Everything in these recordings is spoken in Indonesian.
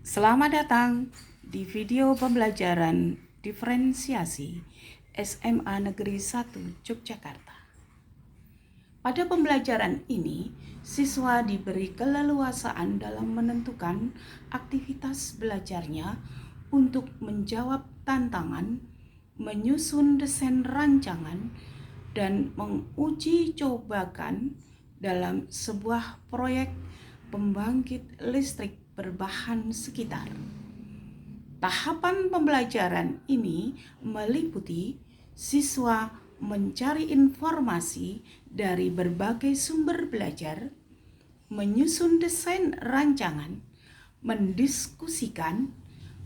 Selamat datang di video pembelajaran diferensiasi SMA Negeri 1 Yogyakarta. Pada pembelajaran ini, siswa diberi keleluasaan dalam menentukan aktivitas belajarnya untuk menjawab tantangan, menyusun desain rancangan, dan menguji cobakan dalam sebuah proyek pembangkit listrik berbahan sekitar. Tahapan pembelajaran ini meliputi siswa mencari informasi dari berbagai sumber belajar, menyusun desain rancangan, mendiskusikan,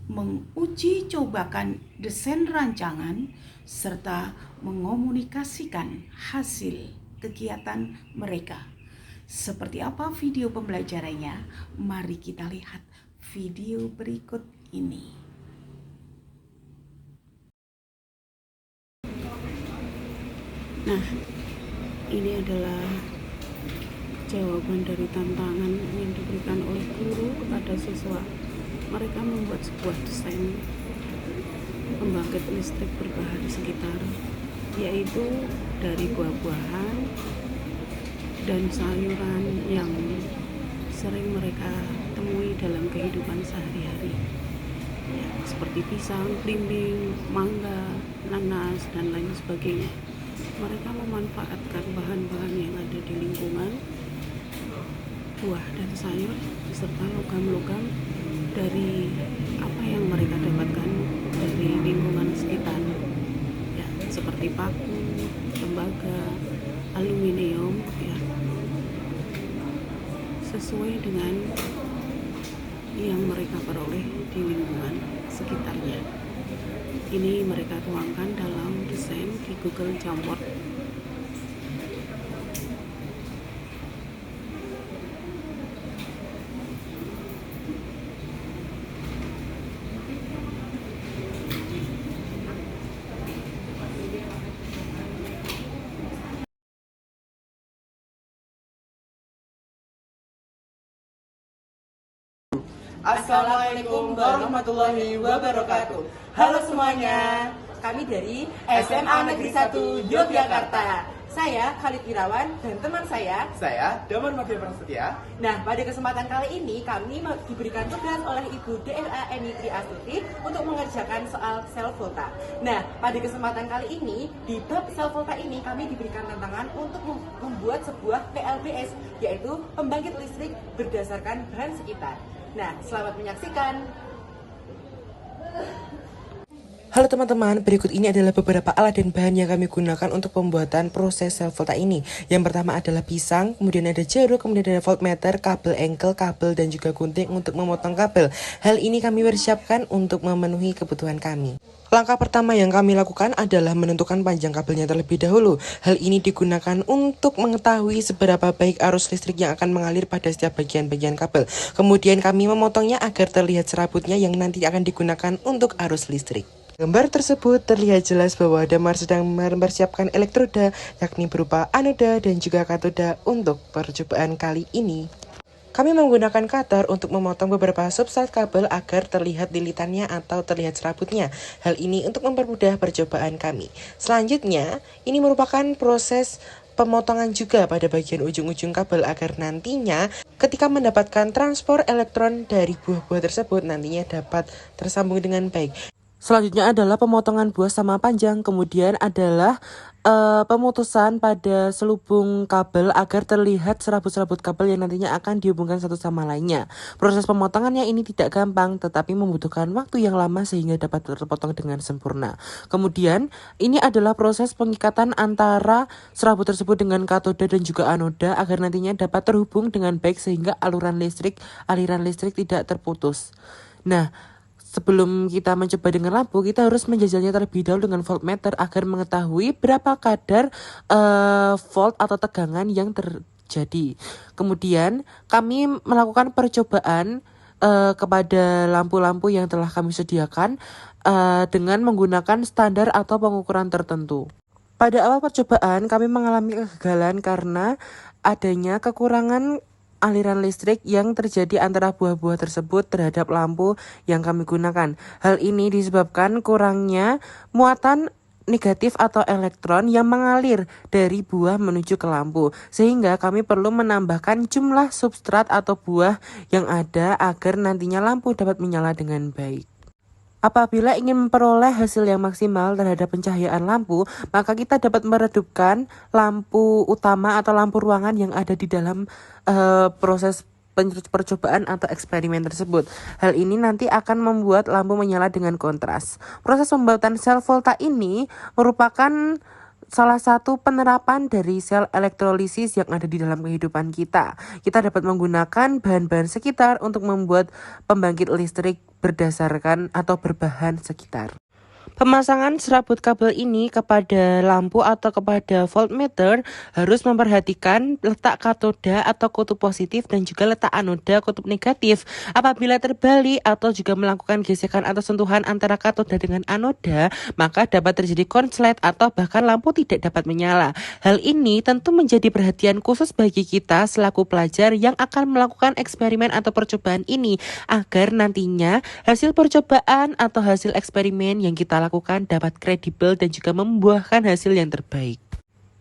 menguji cobakan desain rancangan, serta mengomunikasikan hasil kegiatan mereka. Seperti apa video pembelajarannya? Mari kita lihat video berikut ini. Nah, ini adalah jawaban dari tantangan yang diberikan oleh guru kepada siswa. Mereka membuat sebuah desain pembangkit listrik berbahan sekitar, yaitu dari buah-buahan dan sayuran yang sering mereka temui dalam kehidupan sehari-hari, ya, seperti pisang, belimbing, mangga, nanas, dan lain sebagainya. Mereka memanfaatkan bahan-bahan yang ada di lingkungan, buah dan sayur, serta logam-logam dari apa yang mereka dapatkan dari lingkungan sekitar, ya, seperti paku, tembaga, aluminium, ya, sesuai dengan yang mereka peroleh di lingkungan sekitarnya. Ini mereka tuangkan dalam desain di Google Jamboard. Assalamualaikum warahmatullahi wabarakatuh. Halo semuanya, kami dari SMA Negeri 1 Yogyakarta. Saya Khalid Irawan dan teman saya Damar Madya Prasetya. Nah, pada kesempatan kali ini kami diberikan tugas oleh Ibu DRA Eni Tri Astuti untuk mengerjakan soal sel volta. Nah, pada kesempatan kali ini di bab sel volta ini kami diberikan tantangan untuk membuat sebuah PLBS, yaitu pembangkit listrik berdasarkan bahan sekitar. Nah, selamat menyaksikan. Halo teman-teman, berikut ini adalah beberapa alat dan bahan yang kami gunakan untuk pembuatan proses sel volta ini. Yang pertama adalah pisang, kemudian ada jarum, kemudian ada voltmeter, kabel engkel, kabel, dan juga gunting untuk memotong kabel. Hal ini kami persiapkan untuk memenuhi kebutuhan kami. Langkah pertama yang kami lakukan adalah menentukan panjang kabelnya terlebih dahulu. Hal ini digunakan untuk mengetahui seberapa baik arus listrik yang akan mengalir pada setiap bagian-bagian kabel. Kemudian kami memotongnya agar terlihat serabutnya yang nanti akan digunakan untuk arus listrik. Gambar tersebut terlihat jelas bahwa Damar sedang mempersiapkan elektroda, yakni berupa anoda dan juga katoda untuk percobaan kali ini. Kami menggunakan cutter untuk memotong beberapa substrat kabel agar terlihat lilitannya atau terlihat serabutnya. Hal ini untuk mempermudah percobaan kami. Selanjutnya, ini merupakan proses pemotongan juga pada bagian ujung-ujung kabel agar nantinya ketika mendapatkan transport elektron dari buah-buah tersebut nantinya dapat tersambung dengan baik. Selanjutnya adalah pemotongan buah sama panjang, kemudian adalah pemutusan pada selubung kabel agar terlihat serabut-serabut kabel yang nantinya akan dihubungkan satu sama lainnya. Proses pemotongannya ini tidak gampang tetapi membutuhkan waktu yang lama sehingga dapat terpotong dengan sempurna. Kemudian ini adalah proses pengikatan antara serabut tersebut dengan katoda dan juga anoda agar nantinya dapat terhubung dengan baik sehingga aliran listrik tidak terputus. Nah, sebelum kita mencoba dengan lampu, kita harus menjajalnya terlebih dahulu dengan voltmeter agar mengetahui berapa kadar volt atau tegangan yang terjadi. Kemudian kami melakukan percobaan kepada lampu-lampu yang telah kami sediakan dengan menggunakan standar atau pengukuran tertentu. Pada awal percobaan kami mengalami kegagalan karena adanya kekurangan aliran listrik yang terjadi antara buah-buah tersebut terhadap lampu yang kami gunakan. Hal ini disebabkan kurangnya muatan negatif atau elektron yang mengalir dari buah menuju ke lampu, sehingga kami perlu menambahkan jumlah substrat atau buah yang ada agar nantinya lampu dapat menyala dengan baik. Apabila ingin memperoleh hasil yang maksimal terhadap pencahayaan lampu, maka kita dapat meredupkan lampu utama atau lampu ruangan yang ada di dalam proses percobaan atau eksperimen tersebut. Hal ini nanti akan membuat lampu menyala dengan kontras. Proses pembuatan sel volta ini merupakan salah satu penerapan dari sel elektrolisis yang ada di dalam kehidupan kita. Kita dapat menggunakan bahan-bahan sekitar untuk membuat pembangkit listrik berdasarkan atau berbahan sekitar. Pemasangan serabut kabel ini kepada lampu atau kepada voltmeter harus memperhatikan letak katoda atau kutub positif dan juga letak anoda kutub negatif. Apabila terbalik atau juga melakukan gesekan atau sentuhan antara katoda dengan anoda, maka dapat terjadi konslet atau bahkan lampu tidak dapat menyala. Hal ini tentu menjadi perhatian khusus bagi kita selaku pelajar yang akan melakukan eksperimen atau percobaan ini, agar nantinya hasil percobaan atau hasil eksperimen yang kita lakukan dapat kredibel dan juga membuahkan hasil yang terbaik.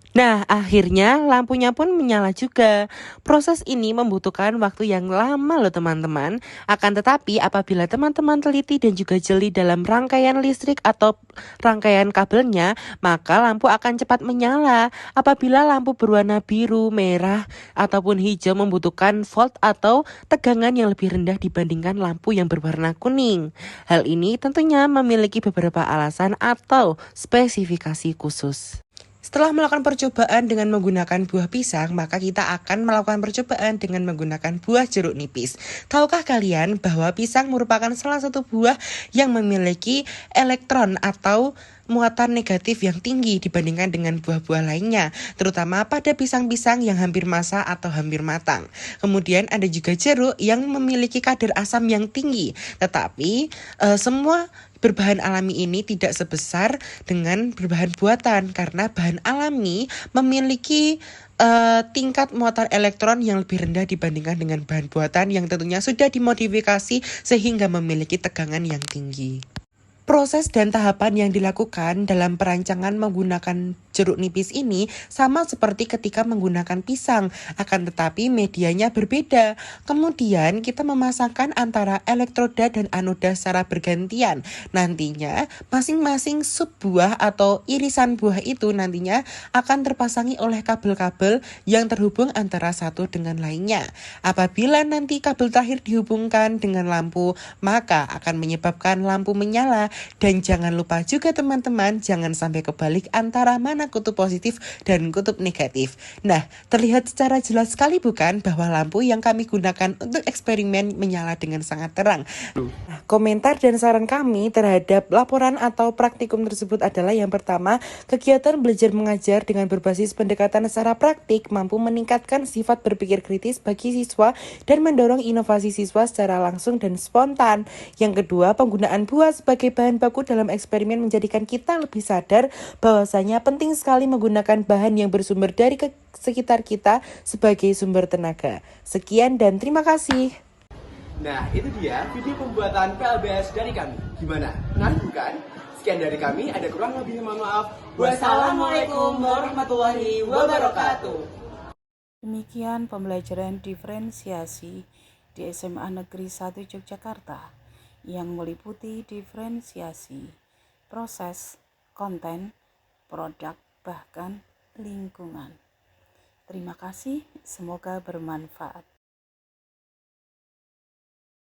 Nah, akhirnya lampunya pun menyala juga. Proses ini membutuhkan waktu yang lama loh teman-teman. Akan tetapi apabila teman-teman teliti dan juga jeli dalam rangkaian listrik atau rangkaian kabelnya, maka lampu akan cepat menyala. Apabila lampu berwarna biru, merah, ataupun hijau membutuhkan volt atau tegangan yang lebih rendah dibandingkan lampu yang berwarna kuning. Hal ini tentunya memiliki beberapa alasan atau spesifikasi khusus. Setelah melakukan percobaan dengan menggunakan buah pisang, maka kita akan melakukan percobaan dengan menggunakan buah jeruk nipis. Tahukah kalian bahwa pisang merupakan salah satu buah yang memiliki elektron atau muatan negatif yang tinggi dibandingkan dengan buah-buah lainnya, terutama pada pisang-pisang yang hampir masak atau hampir matang. Kemudian ada juga jeruk yang memiliki kadar asam yang tinggi, tetapi semua berbahan alami ini tidak sebesar dengan berbahan buatan, karena bahan alami memiliki tingkat muatan elektron yang lebih rendah dibandingkan dengan bahan buatan yang tentunya sudah dimodifikasi sehingga memiliki tegangan yang tinggi. Proses dan tahapan yang dilakukan dalam perancangan menggunakan jeruk nipis ini sama seperti ketika menggunakan pisang, akan tetapi medianya berbeda. Kemudian kita memasangkan antara elektroda dan anoda secara bergantian. Nantinya masing-masing sub buah atau irisan buah itu nantinya akan terpasangi oleh kabel-kabel yang terhubung antara satu dengan lainnya. Apabila nanti kabel terakhir dihubungkan dengan lampu, maka akan menyebabkan lampu menyala. Dan jangan lupa juga teman-teman, jangan sampai kebalik antara mana kutub positif dan kutub negatif. Nah, terlihat secara jelas sekali bukan bahwa lampu yang kami gunakan untuk eksperimen menyala dengan sangat terang. Nah, komentar dan saran kami terhadap laporan atau praktikum tersebut adalah yang pertama, kegiatan belajar mengajar dengan berbasis pendekatan secara praktik mampu meningkatkan sifat berpikir kritis bagi siswa dan mendorong inovasi siswa secara langsung dan spontan. Yang kedua, penggunaan buah sebagai bahan baku dalam eksperimen menjadikan kita lebih sadar bahwasanya penting sekali menggunakan bahan yang bersumber dari sekitar kita sebagai sumber tenaga. Sekian dan terima kasih. Nah, itu dia video pembuatan PLBS dari kami. Gimana? Menarik bukan? Sekian dari kami, ada kurang lebihnya mohon maaf. Wassalamualaikum warahmatullahi wabarakatuh. Demikian pembelajaran diferensiasi di SMA Negeri 1 Yogyakarta yang meliputi diferensiasi, proses, konten, produk, bahkan lingkungan. Terima kasih, semoga bermanfaat.